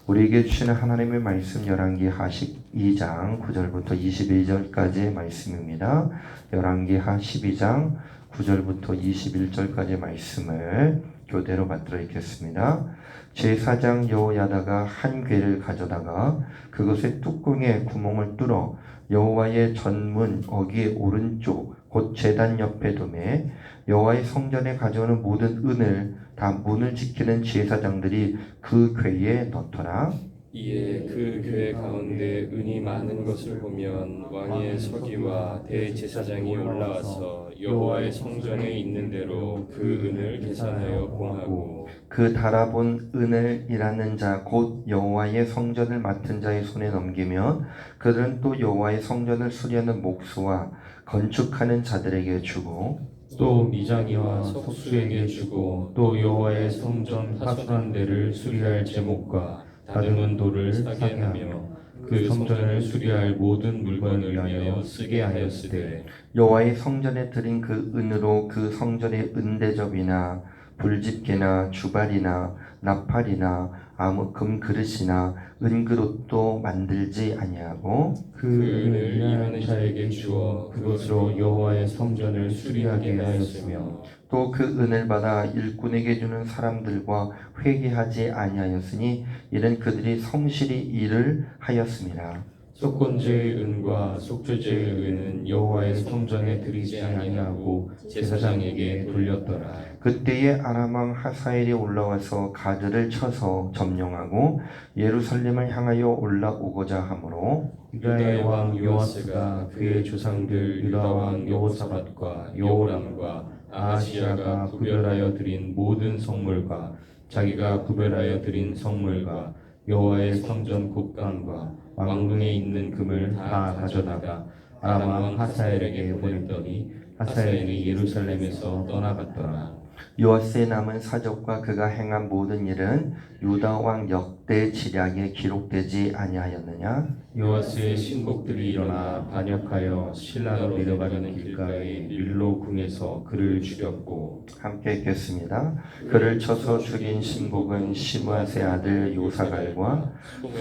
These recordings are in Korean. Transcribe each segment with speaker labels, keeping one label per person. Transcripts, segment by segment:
Speaker 1: 우리에게 주시는 하나님의 말씀 열왕기하 12장 9절부터 21절까지의 말씀입니다. 열왕기하 12장 9절부터 21절까지의 말씀을 교대로 받들어 읽겠습니다. 제사장 여호야다가 한 궤를 가져다가 그것의 뚜껑에 구멍을 뚫어 여호와의 전문 어귀의 오른쪽 곧 제단 옆에 두매 여호와의 성전에 가져오는 모든 은을 다 문을 지키는 제사장들이 그 궤에 넣더라.
Speaker 2: 이에 그 궤 가운데 은이 많은 것을 보면 왕의 서기와 대제사장이 올라와서 여호와의 성전에 있는 대로 그 은을 계산하여 공하고
Speaker 1: 그 달아본 은을 일하는 자 곧 여호와의 성전을 맡은 자의 손에 넘기면 그들은 또 여호와의 성전을 수리하는 목수와 건축하는 자들에게 주고
Speaker 2: 또 미장이와 석수에게 주고 또 여호와의 성전 파수한 데를 수리할 제목과 다듬은 돌을 사게 하며 그 성전을 수리할 모든 물건을 위하여 쓰게 하였으되
Speaker 1: 여호와의 성전에 드린 그 은으로 그 성전의 은대접이나 불집게나 주발이나 나팔이나 아무 금그릇이나 은그릇도 만들지 아니하고
Speaker 2: 그 은을 일하는 자에게 주어 그것으로 여호와의 성전을 수리하게 하였으며
Speaker 1: 또 그 은을 받아 일꾼에게 주는 사람들과 회개하지 아니하였으니 이는 그들이 성실히 일을 하였습니다.
Speaker 2: 속건제의 은과 속죄제의 은은 여호와의 성전에 드리지 아니하고 제사장에게 돌렸더라.
Speaker 1: 그때에 아람 왕 하사엘이 올라와서 가드를 쳐서 점령하고 예루살렘을 향하여 올라오고자 하므로
Speaker 2: 유다의 왕 요아스가 그의 조상들 유다 왕 여호사밧과 여호람과 아하시야가 구별하여 드린 모든 성물과 자기가 구별하여 드린 성물과 여호와의 성전 곳간과 왕궁에 있는 금을 다 가져다가 아람 왕 하사엘에게 보냈더니 하사엘이 예루살렘에서 떠나갔더라.
Speaker 1: 요아스의 남은 사적과 그가 행한 모든 일은 유다 왕 역대 지략에 기록되지 아니하였느냐?
Speaker 2: 요아스의 신복들이 일어나 반역하여 신라로 내려가려는 길가에 밀로 궁에서 그를 죽였고
Speaker 1: 함께 읽겠습니다. 그를 쳐서 죽인 신복은 시므앗의 아들 요사갈과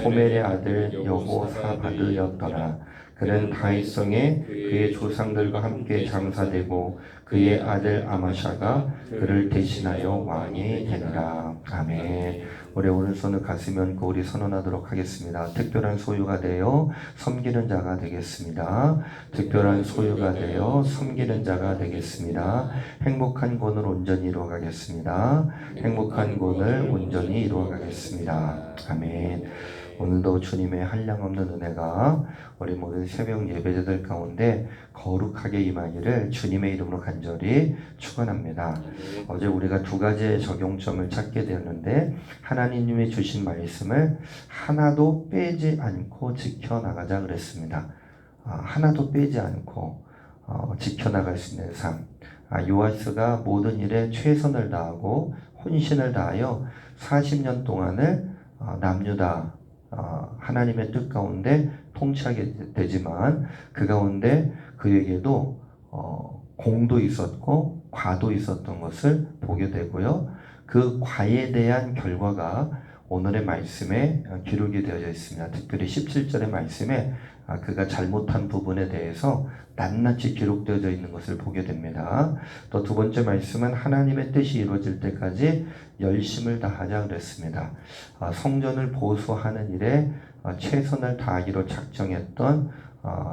Speaker 1: 소멜의 아들 여호사바드였더라. 그는 다윗성에 그의 조상들과 함께 장사되고 그의 아들 아마샤가 그를 대신하여 왕이 되니라. 아멘. 우리 오른손을 가슴에 얹고 우리 선언하도록 하겠습니다. 특별한 소유가 되어 섬기는 자가 되겠습니다. 특별한 소유가 되어 섬기는 자가 되겠습니다. 행복한 권을 온전히 이루어가겠습니다. 행복한 권을 온전히 이루어가겠습니다. 아멘. 오늘도 주님의 한량없는 은혜가 우리 모든 새벽 예배자들 가운데 거룩하게 임하기를 주님의 이름으로 간절히 축원합니다. 어제 우리가 두 가지의 적용점을 찾게 되었는데 하나님이 주신 말씀을 하나도 빼지 않고 지켜나가자 그랬습니다. 하나도 빼지 않고 지켜나갈 수 있는 삶. 요아스가 모든 일에 최선을 다하고 혼신을 다하여 40년 동안을 남유다 하나님의 뜻 가운데 통치하게 되지만 그 가운데 그에게도 공도 있었고 과도 있었던 것을 보게 되고요. 그 과에 대한 결과가 오늘의 말씀에 기록이 되어져 있습니다. 특별히 17절의 말씀에 그가 잘못한 부분에 대해서 낱낱이 기록되어져 있는 것을 보게 됩니다. 또 두 번째 말씀은 하나님의 뜻이 이루어질 때까지 열심을 다하자 그랬습니다. 성전을 보수하는 일에 최선을 다하기로 작정했던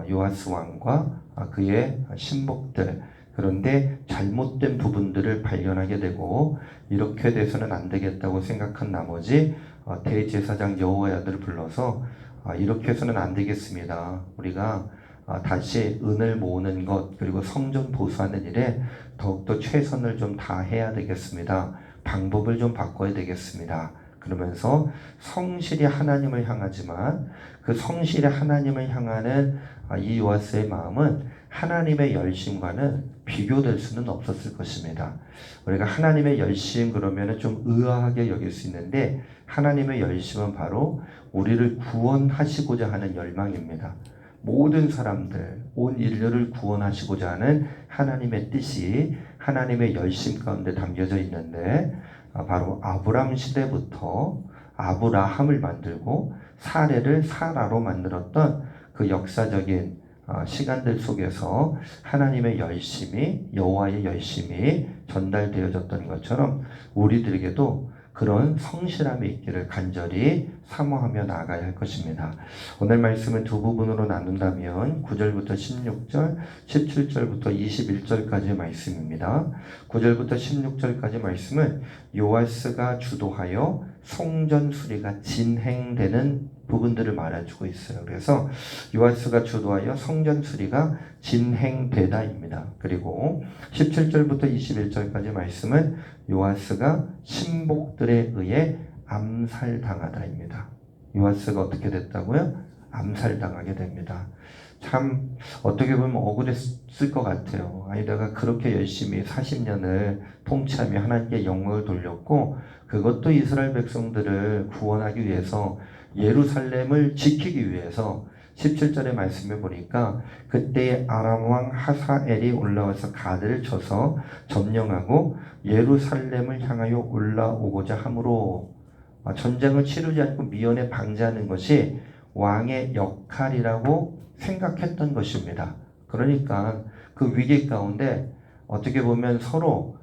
Speaker 1: 요아스 왕과 그의 신복들, 그런데 잘못된 부분들을 발견하게 되고 이렇게 돼서는 안 되겠다고 생각한 나머지 대제사장 여호야다를 불러서 이렇게 해서는 안 되겠습니다. 우리가 다시 은을 모으는 것 그리고 성전 보수하는 일에 더욱더 최선을 좀 다해야 되겠습니다. 방법을 좀 바꿔야 되겠습니다. 그러면서 성실히 하나님을 향하지만 그 성실히 하나님을 향하는 이 요아스의 마음은 하나님의 열심과는 비교될 수는 없었을 것입니다. 우리가 하나님의 열심 그러면 좀 의아하게 여길 수 있는데 하나님의 열심은 바로 우리를 구원하시고자 하는 열망입니다. 모든 사람들, 온 인류를 구원하시고자 하는 하나님의 뜻이 하나님의 열심 가운데 담겨져 있는데 바로 아브람 시대부터 아브라함을 만들고 사레를 사라로 만들었던 그 역사적인 시간들 속에서 하나님의 열심이, 여호와의 열심이 전달되어졌던 것처럼 우리들에게도 그런 성실함이 있기를 간절히 사모하며 나아가야 할 것입니다. 오늘 말씀은 두 부분으로 나눈다면 9절부터 16절, 17절부터 21절까지의 말씀입니다. 9절부터 16절까지 말씀은 요아스가 주도하여 성전 수리가 진행되는 부분들을 말해주고 있어요. 그래서 요아스가 주도하여 성전 수리가 진행되다입니다. 그리고 17절부터 21절까지 말씀은 요아스가 신복들에 의해 암살당하다입니다. 요아스가 어떻게 됐다고요? 암살당하게 됩니다. 참 어떻게 보면 억울했을 것 같아요. 아니 내가 그렇게 열심히 40년을 통치하며 하나님께 영광을 돌렸고 그것도 이스라엘 백성들을 구원하기 위해서 예루살렘을 지키기 위해서 17절의 말씀을 보니까 그때의 아람 왕 하사엘이 올라와서 가드를 쳐서 점령하고 예루살렘을 향하여 올라오고자 함으로 전쟁을 치르지 않고 미연에 방지하는 것이 왕의 역할이라고 생각했던 것입니다. 그러니까 그 위기 가운데 어떻게 보면 서로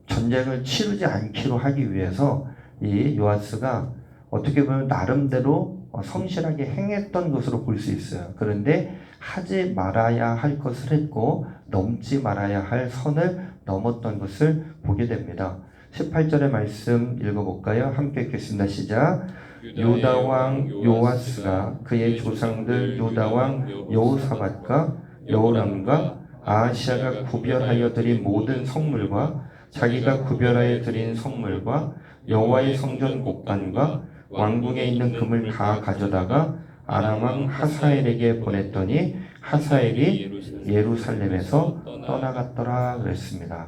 Speaker 1: 전쟁을 치르지 않기로 하기 위해서 이 요아스가 어떻게 보면 나름대로 성실하게 행했던 것으로 볼 수 있어요. 그런데 하지 말아야 할 것을 했고 넘지 말아야 할 선을 넘었던 것을 보게 됩니다. 18절의 말씀 읽어볼까요? 함께 읽겠습니다. 시작. 유다왕 요아스가 그의 조상들 유다왕 여호사밧과 여호람과 아하시아가 구별하여 드린 모든 성물과 자기가 구별하여 드린 성물과 여호와의 성전 곡간과 왕궁에 있는 금을 다 가져다가 아람 왕 하사엘에게 보냈더니 하사엘이 예루살렘에서 떠나갔더라 그랬습니다.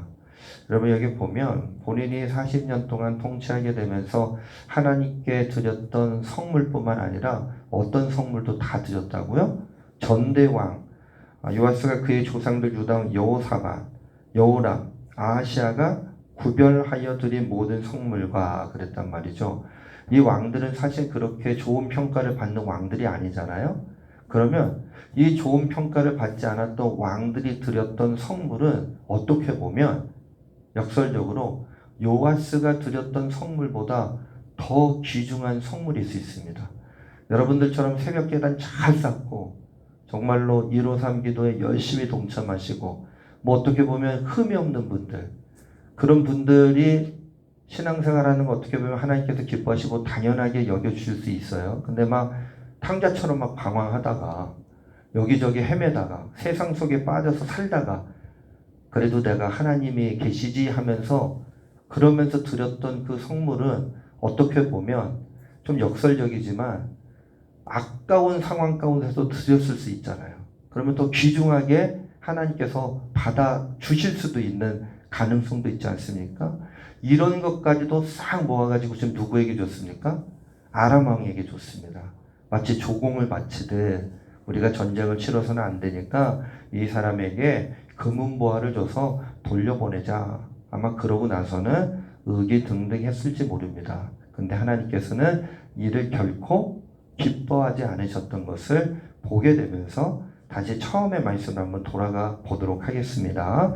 Speaker 1: 여러분 여기 보면 본인이 40년 동안 통치하게 되면서 하나님께 드렸던 성물뿐만 아니라 어떤 성물도 다 드렸다고요? 전대왕 요아스가 그의 조상들 유다왕 여호사밧, 여호람, 아하시아가 구별하여 드린 모든 성물과 그랬단 말이죠. 이 왕들은 사실 그렇게 좋은 평가를 받는 왕들이 아니잖아요. 그러면 이 좋은 평가를 받지 않았던 왕들이 드렸던 성물은 어떻게 보면 역설적으로 요아스가 드렸던 성물보다 더 귀중한 성물일 수 있습니다. 여러분들처럼 새벽 계단 잘 쌓고 정말로 153 기도에 열심히 동참하시고 뭐 어떻게 보면 흠이 없는 분들 그런 분들이 신앙생활하는 거 어떻게 보면 하나님께서 기뻐하시고 당연하게 여겨주실 수 있어요. 근데 막 탕자처럼 막 방황하다가 여기저기 헤매다가 세상 속에 빠져서 살다가 그래도 내가 하나님이 계시지 하면서 그러면서 드렸던 그 성물은 어떻게 보면 좀 역설적이지만 아까운 상황 가운데서 드렸을 수 있잖아요. 그러면 더 귀중하게 하나님께서 받아 주실 수도 있는 가능성도 있지 않습니까? 이런 것까지도 싹 모아가지고 지금 누구에게 줬습니까? 아람 왕에게 줬습니다. 마치 조공을 바치듯 우리가 전쟁을 치러서는 안 되니까 이 사람에게 금은보화를 줘서 돌려보내자. 아마 그러고 나서는 의기등등했을지 모릅니다. 근데 하나님께서는 이를 결코 기뻐하지 않으셨던 것을 보게 되면서 다시 처음의 말씀을 한번 돌아가 보도록 하겠습니다.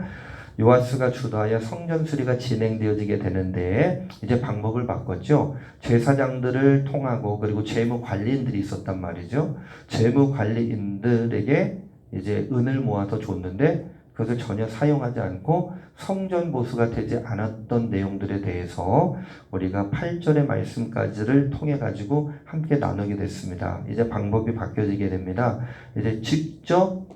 Speaker 1: 요아스가 주도하여 성전 수리가 진행되어지게 되는데 이제 방법을 바꿨죠. 제사장들을 통하고 그리고 재무관리인들이 있었단 말이죠. 재무관리인들에게 이제 은을 모아서 줬는데 그것을 전혀 사용하지 않고 성전 보수가 되지 않았던 내용들에 대해서 우리가 8절의 말씀까지를 통해 가지고 함께 나누게 됐습니다. 이제 방법이 바뀌어지게 됩니다. 이제 직접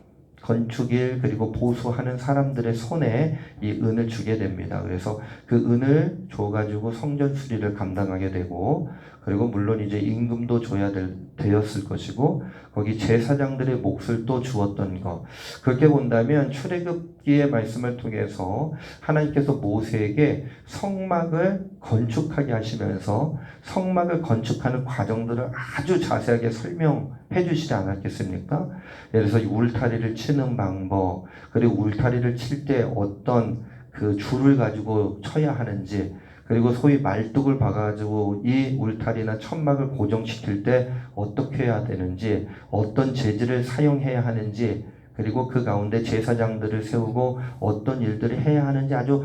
Speaker 1: 건축일 그리고 보수하는 사람들의 손에 이 은을 주게 됩니다. 그래서 그 은을 줘가지고 성전 수리를 감당하게 되고 그리고 물론 이제 임금도 줘야 되었을 것이고 거기 제사장들의 몫을 또 주었던 것. 그렇게 본다면 출애굽기의 말씀을 통해서 하나님께서 모세에게 성막을 건축하게 하시면서 성막을 건축하는 과정들을 아주 자세하게 설명해 주시지 않았겠습니까? 예를 들어서 울타리를 치는 방법, 그리고 울타리를 칠 때 어떤 그 줄을 가지고 쳐야 하는지 그리고 소위 말뚝을 박아가지고 이 울타리나 천막을 고정시킬 때 어떻게 해야 되는지, 어떤 재질을 사용해야 하는지, 그리고 그 가운데 제사장들을 세우고 어떤 일들을 해야 하는지 아주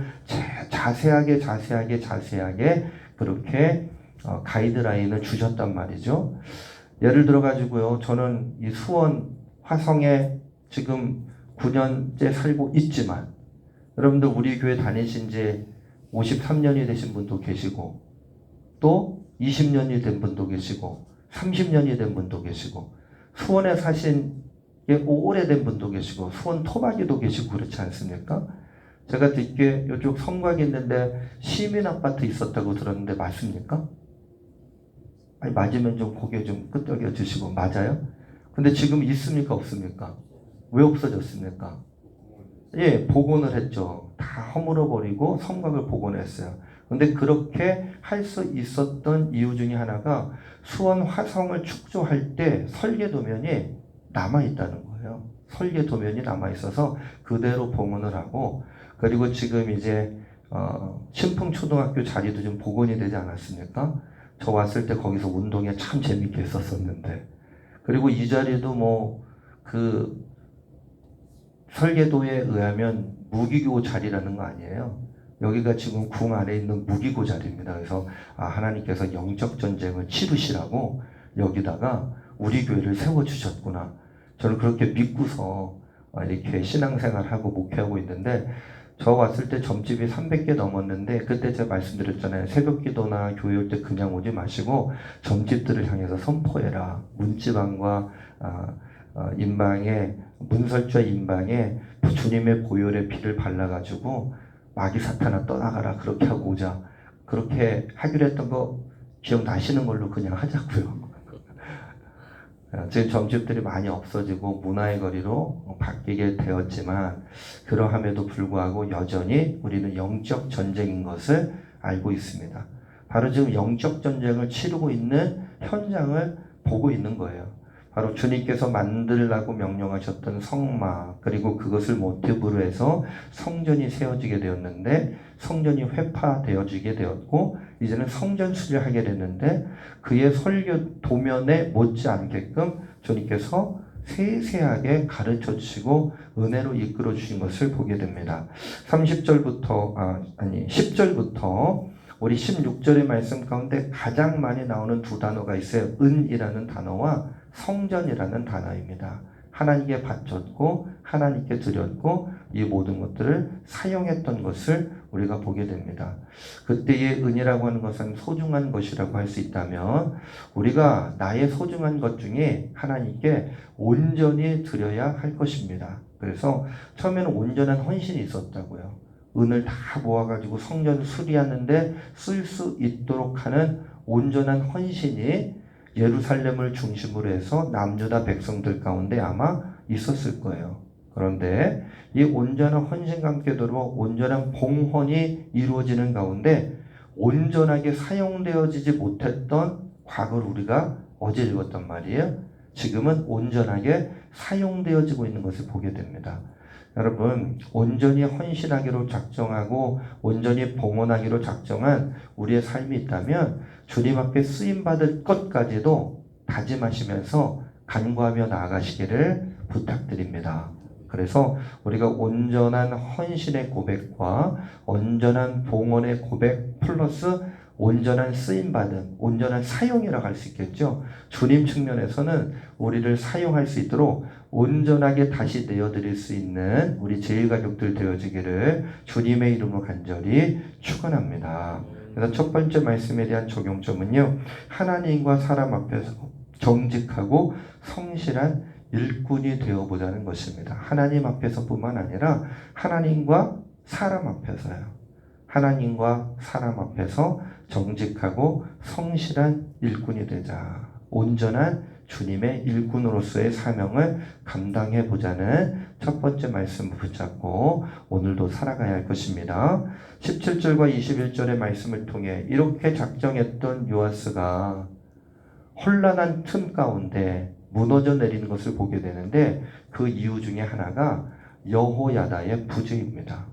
Speaker 1: 자세하게 그렇게 가이드라인을 주셨단 말이죠. 예를 들어 가지고요, 저는 이 수원 화성에 지금 9년째 살고 있지만, 여러분들 우리 교회 다니신 지 53년이 되신 분도 계시고, 또 20년이 된 분도 계시고, 30년이 된 분도 계시고, 수원에 사신 게 오래된 분도 계시고, 수원 토박이도 계시고 그렇지 않습니까? 제가 듣기에 이쪽 성곽이 있는데 시민아파트 있었다고 들었는데 맞습니까? 아니, 맞으면 좀 고개 좀 끄덕여 주시고. 맞아요? 근데 지금 있습니까? 없습니까? 왜 없어졌습니까? 예, 복원을 했죠. 다 허물어 버리고 성곽을 복원했어요. 근데 그렇게 할 수 있었던 이유 중에 하나가 수원 화성을 축조할 때 설계도면이 남아 있다는 거예요. 설계도면이 남아 있어서 그대로 복원을 하고, 그리고 지금 이제 신풍초등학교 자리도 좀 복원이 되지 않았습니까? 저 왔을 때 거기서 운동회 참 재밌게 했었었는데, 그리고 이 자리도 뭐 그 설계도에 의하면 무기고 자리라는 거 아니에요. 여기가 지금 궁 안에 있는 무기고 자리입니다. 그래서 하나님께서 영적 전쟁을 치르시라고 여기다가 우리 교회를 세워주셨구나. 저는 그렇게 믿고서 이렇게 신앙생활하고 목회하고 있는데, 저 왔을 때 점집이 300개 넘었는데, 그때 제가 말씀드렸잖아요. 새벽 기도나 교회 올 때 그냥 오지 마시고 점집들을 향해서 선포해라. 문지방과 인방에, 문설주와 인방에 주님의 보혈의 피를 발라가지고 마귀 사탄아 떠나가라. 그렇게 하고 오자. 그렇게 하기로 했던 거 기억나시는 걸로 그냥 하자고요. 지금 점집들이 많이 없어지고 문화의 거리로 바뀌게 되었지만, 그러함에도 불구하고 여전히 우리는 영적 전쟁인 것을 알고 있습니다. 바로 지금 영적 전쟁을 치르고 있는 현장을 보고 있는 거예요. 바로 주님께서 만들라고 명령하셨던 성막, 그리고 그것을 모티브로 해서 성전이 세워지게 되었는데, 성전이 회파되어지게 되었고, 이제는 성전 수리를 하게 됐는데, 그의 설교 도면에 못지않게끔 주님께서 세세하게 가르쳐 주시고 은혜로 이끌어 주신 것을 보게 됩니다. 10절부터 우리 16절의 말씀 가운데 가장 많이 나오는 두 단어가 있어요. 은이라는 단어와 성전이라는 단어입니다. 하나님께 바쳤고 하나님께 드렸고 이 모든 것들을 사용했던 것을 우리가 보게 됩니다. 그때의 은이라고 하는 것은 소중한 것이라고 할 수 있다면, 우리가 나의 소중한 것 중에 하나님께 온전히 드려야 할 것입니다. 그래서 처음에는 온전한 헌신이 있었다고요. 은을 다 모아가지고 성전 수리하는데 쓸 수 있도록 하는 온전한 헌신이 예루살렘을 중심으로 해서 남유다 백성들 가운데 아마 있었을 거예요. 그런데 이 온전한 헌신과 함께도로 온전한 봉헌이 이루어지는 가운데 온전하게 사용되어지지 못했던 과거를 우리가 어제 읽었단 말이에요. 지금은 온전하게 사용되어지고 있는 것을 보게 됩니다. 여러분, 온전히 헌신하기로 작정하고 온전히 봉헌하기로 작정한 우리의 삶이 있다면 주님 앞에 쓰임받을 것까지도 다짐하시면서 간구하며 나아가시기를 부탁드립니다. 그래서 우리가 온전한 헌신의 고백과 온전한 봉헌의 고백 플러스 온전한 쓰임받음, 온전한 사용이라고 할 수 있겠죠. 주님 측면에서는 우리를 사용할 수 있도록 온전하게 다시 내어드릴 수 있는 우리 제일가족들 되어지기를 주님의 이름으로 간절히 축원합니다. 그래서 첫 번째 말씀에 대한 적용점은요, 하나님과 사람 앞에서 정직하고 성실한 일꾼이 되어보자는 것입니다. 하나님 앞에서뿐만 아니라 하나님과 사람 앞에서요. 하나님과 사람 앞에서 정직하고 성실한 일꾼이 되자. 온전한 주님의 일꾼으로서의 사명을 감당해 보자는 첫 번째 말씀 붙잡고 오늘도 살아가야 할 것입니다. 17절과 21절의 말씀을 통해 이렇게 작정했던 요아스가 혼란한 틈 가운데 무너져 내리는 것을 보게 되는데, 그 이유 중에 하나가 여호야다의 부재입니다.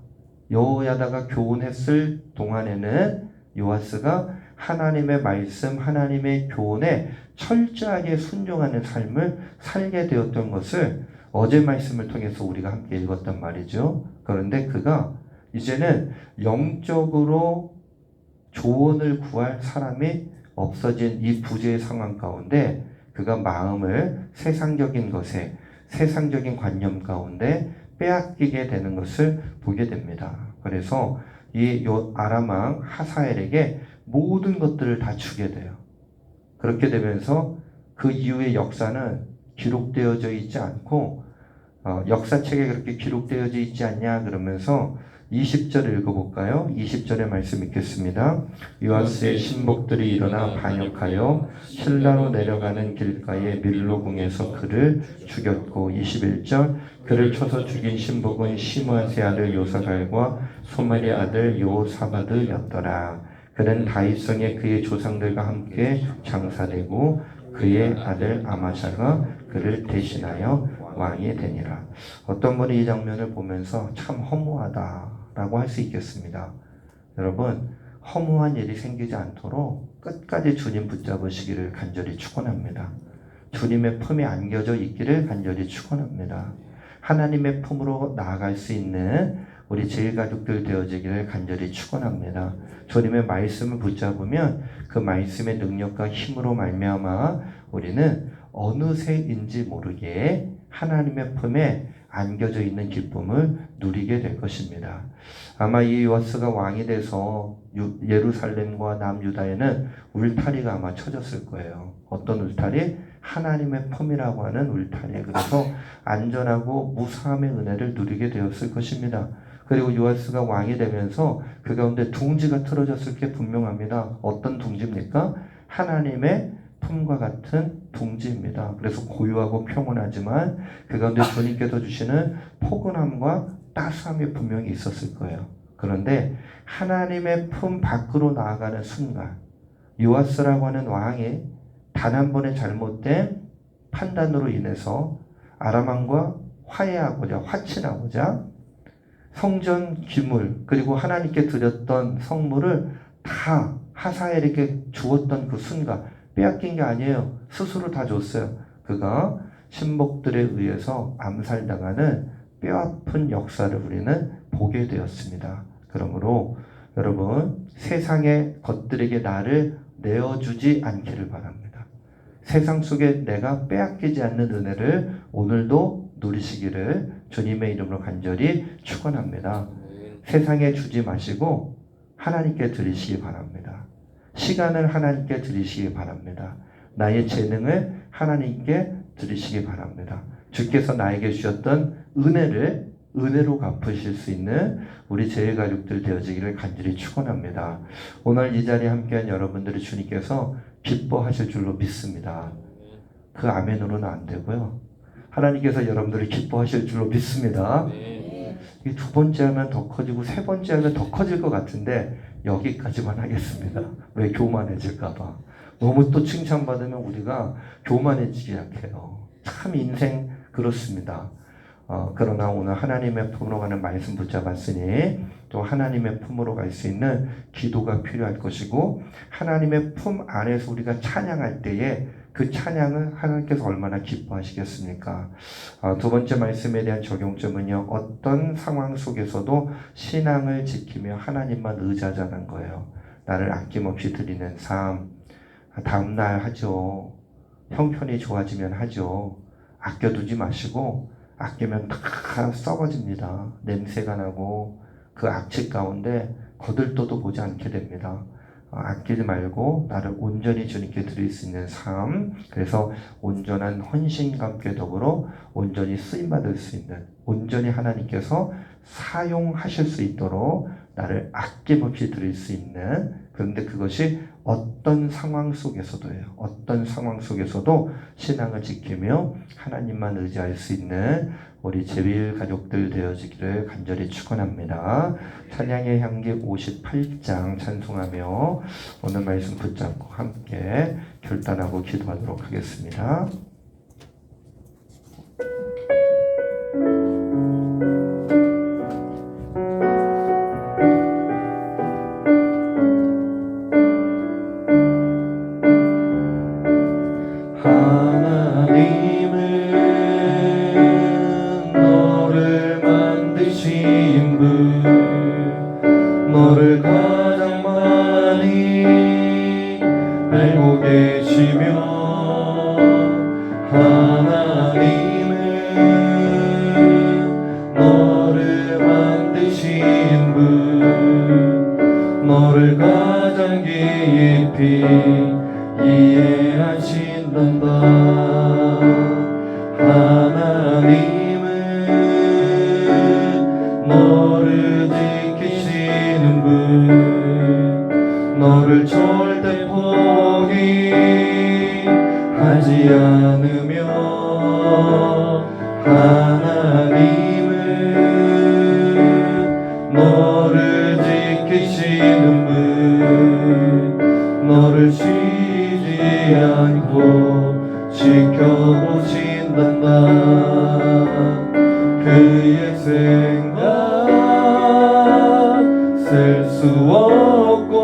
Speaker 1: 여호야다가 교훈했을 동안에는 요아스가 하나님의 말씀, 하나님의 교훈에 철저하게 순종하는 삶을 살게 되었던 것을 어제 말씀을 통해서 우리가 함께 읽었단 말이죠. 그런데 그가 이제는 영적으로 조언을 구할 사람이 없어진 이 부재의 상황 가운데 그가 마음을 세상적인 것에, 세상적인 관념 가운데 빼앗기게 되는 것을 보게 됩니다. 그래서 이 아람 왕 하사엘에게 모든 것들을 다 주게 돼요. 그렇게 되면서 그 이후의 역사는 기록되어져 있지 않고 역사책에 그렇게 기록되어져 있지 않냐 그러면서 20절 읽어볼까요? 20절의 말씀 읽겠습니다. 요아스의 신복들이 일어나 반역하여 실라로 내려가는 길가에 밀로궁에서 그를 죽였고 21절 그를 쳐서 죽인 신복은 시므아스의 아들 요사갈과 소멜의 아들 요사바드였더라. 그는 다윗성에 그의 조상들과 함께 장사되고 그의 아들 아마샤가 그를 대신하여 왕이 되니라. 어떤 분이 이 장면을 보면서 참 허무하다라고 할 수 있겠습니다. 여러분, 허무한 일이 생기지 않도록 끝까지 주님 붙잡으시기를 간절히 축원합니다. 주님의 품에 안겨져 있기를 간절히 축원합니다. 하나님의 품으로 나아갈 수 있는 우리 제일가족들 되어지기를 간절히 축원합니다. 주님의 말씀을 붙잡으면 그 말씀의 능력과 힘으로 말미암아 우리는 어느새인지 모르게 하나님의 품에 안겨져 있는 기쁨을 누리게 될 것입니다. 아마 이 요아스가 왕이 돼서 예루살렘과 남유다에는 울타리가 아마 쳐졌을 거예요. 어떤 울타리? 하나님의 품이라고 하는 울타리. 그래서 안전하고 무사함의 은혜를 누리게 되었을 것입니다. 그리고 요아스가 왕이 되면서 그 가운데 둥지가 틀어졌을 게 분명합니다. 어떤 둥지입니까? 하나님의 품과 같은 둥지입니다. 그래서 고요하고 평온하지만 그 가운데 주님께서 주시는 포근함과 따스함이 분명히 있었을 거예요. 그런데 하나님의 품 밖으로 나아가는 순간 요아스라고 하는 왕이 단 한 번의 잘못된 판단으로 인해서 아람 왕과 화해하고자 화친하고자 성전 기물 그리고 하나님께 드렸던 성물을 다 하사엘에게 주었던 그 순간 빼앗긴 게 아니에요. 스스로 다 줬어요. 그가 신복들에 의해서 암살당하는 뼈아픈 역사를 우리는 보게 되었습니다. 그러므로 여러분 세상의 것들에게 나를 내어주지 않기를 바랍니다. 세상 속에 내가 빼앗기지 않는 은혜를 오늘도 누리시기를 주님의 이름으로 간절히 축원합니다. 세상에 주지 마시고 하나님께 드리시기 바랍니다. 시간을 하나님께 드리시기 바랍니다. 나의 재능을 하나님께 드리시기 바랍니다. 주께서 나에게 주셨던 은혜를 은혜로 갚으실 수 있는 우리 제일가족들 되어지기를 간절히 축원합니다. 오늘 이 자리에 함께한 여러분들이 주님께서 기뻐하실 줄로 믿습니다. 그 아멘으로는 안 되고요. 하나님께서 여러분들이 기뻐하실 줄로 믿습니다. 이 두 번째 하면 더 커지고 세 번째 하면 더 커질 것 같은데 여기까지만 하겠습니다. 왜 교만해질까봐. 너무 또 칭찬받으면 우리가 교만해지기 약해요. 참 인생 그렇습니다. 그러나 오늘 하나님의 품으로 가는 말씀 붙잡았으니 또 하나님의 품으로 갈 수 있는 기도가 필요할 것이고 하나님의 품 안에서 우리가 찬양할 때에 그 찬양을 하나님께서 얼마나 기뻐하시겠습니까? 두 번째 말씀에 대한 적용점은요. 어떤 상황 속에서도 신앙을 지키며 하나님만 의지하자는 거예요. 나를 아낌없이 드리는 삶. 다음날 하죠. 형편이 좋아지면 하죠. 아껴두지 마시고 아끼면 다 썩어집니다. 냄새가 나고 그 악취 가운데 거들떠도 보지 않게 됩니다. 아끼지 말고 나를 온전히 주님께 드릴 수 있는 삶, 그래서 온전한 헌신과 함께 더불어 온전히 쓰임받을 수 있는, 온전히 하나님께서 사용하실 수 있도록 나를 아낌없이 드릴 수 있는, 그런데 그것이 어떤 상황 속에서도예요. 어떤 상황 속에서도 신앙을 지키며 하나님만 의지할 수 있는 우리 제일 가족들 되어지기를 간절히 축원합니다. 찬양의 향기 58장 찬송하며 오늘 말씀 붙잡고 함께 결단하고 기도하도록 하겠습니다. 많이 알고 계시며 하나님은 너를 만드신 분 너를 가장 깊이 이해하신단다 하나님은 너를 지키시는 분 너를 절대 포기하지 않으며 하나님은 너를 지키시는 분 너를 쉬지 않고 지켜보신단다 그의 생각 셀 수 없고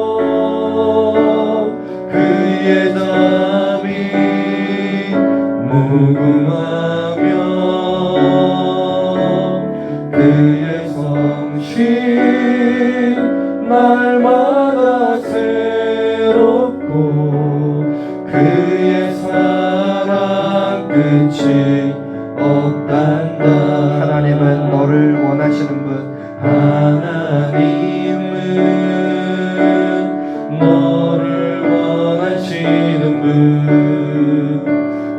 Speaker 1: 그의 답이 무궁하며 그의 성실 날마다 새롭고 그의 사랑 끝이 없단다 하나님은 너를 원하시는 분 하나님은 너를 원하시는 분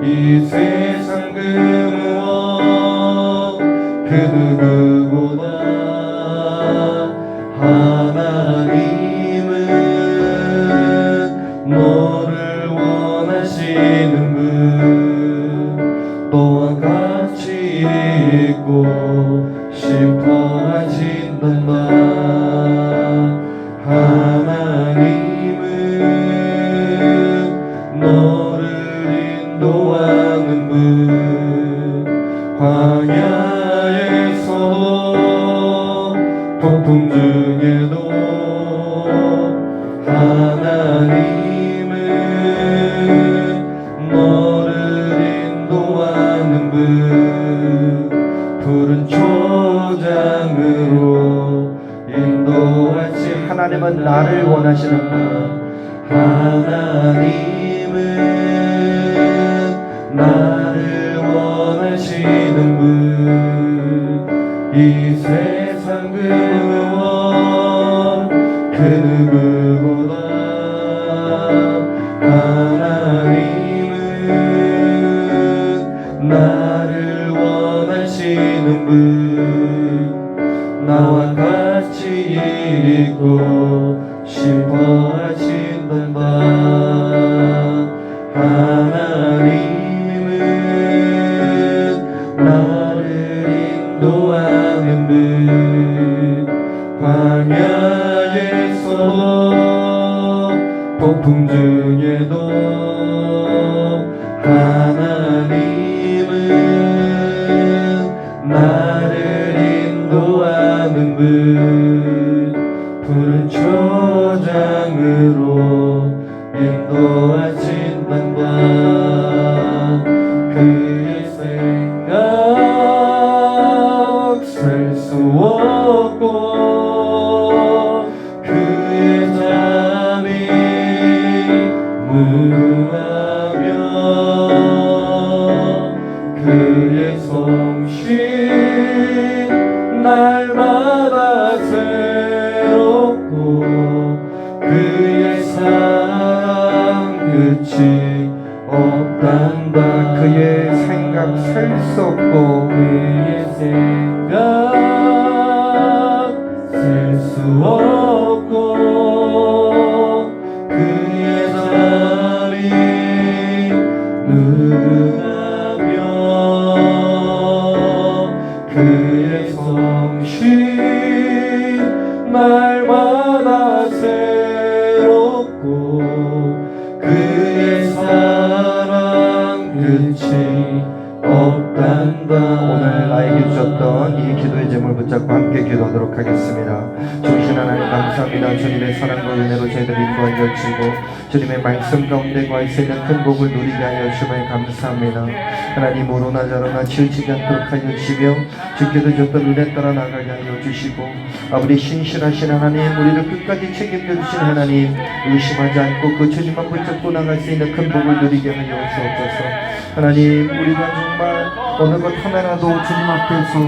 Speaker 1: 이 세상 그 무엇 그 누구보다 하나님은 너를 원하시는 분 너와 같이 있고 싶어 하신단다 하나님은 너를 인도하는 분 광야에서도 폭풍 중에도 하나님은 너를 인도하는 분 푸른 초장으로 인도하시 하나님은 나를 원하시는 분 하나님은 나를 원하시는 분 이 세상 그 무엇 그 누구보다 하나님은 나를 원하시는 분 나와 같이 있고 싶어 하신단다 하나님은 나를 인도하는 분 광야에서 폭풍 중에도 하나님은 나를 인도하는 분 푸른 초장으로 인도하신단다 그의 생각 셀 수 없고 그의 잠이 무궁하며 그의 성실 날마다 새롭고 그의 사랑 끝이 없단다 그의 생각 셀 수 없고 그의 생각 셀 수 없고 그의 삶이 무궁하며 그의 성실 날마다 새롭고 그의 사랑 끝이 없단다 오늘 나에게 주셨던 이 기도의 제목을 붙잡고 함께 기도하도록 하겠습니다 주신 하나님 감사합니다 주님의 사랑과 은혜로 저희들이 구원되어지고 주님의 말씀 가운데 거할 수 있는 큰 복을 누리게 하여 주시면 감사합니다. 하나님 오로나 저로나 치우치지 않도록 하여 주시며 주께서 줬던 은혜 따라 나가게 하여 주시고 아버지 신실하신 하나님 우리를 끝까지 책임져 주신 하나님 의심하지 않고 그 주님만 붙잡고 나갈 수 있는 큰 복을 누리게 하여 주옵소서. 하나님 우리가 정말 어느 것 하나라도 주님 앞에서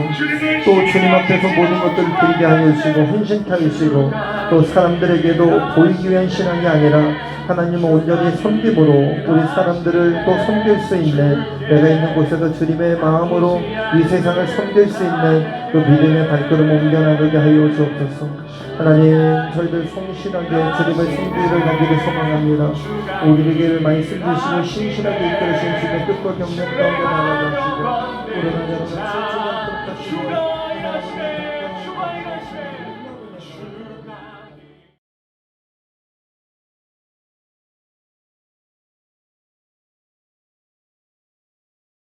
Speaker 1: 또 주님 앞에서 모든 것들을 드리게 하여 주시고 헌신케 하시고 또 사람들에게도 보이기 위한 신앙이 아니라 하나님을 온전히 섬김으로 우리 사람들을 또 섬길 수 있는 내가 있는 곳에서 주님의 마음으로 이 세상을 섬길 수 있는 그 믿음의 발걸음 옮겨나가게 하여 주옵소서. 하나님 저희들 성실하게 주님의 섬기를 가기를 소망합니다. 우리에게 말씀 주시고 신실하게 이끌으신 주님의 뜻과 경륜 가운데 나아가시고 오로나 저로나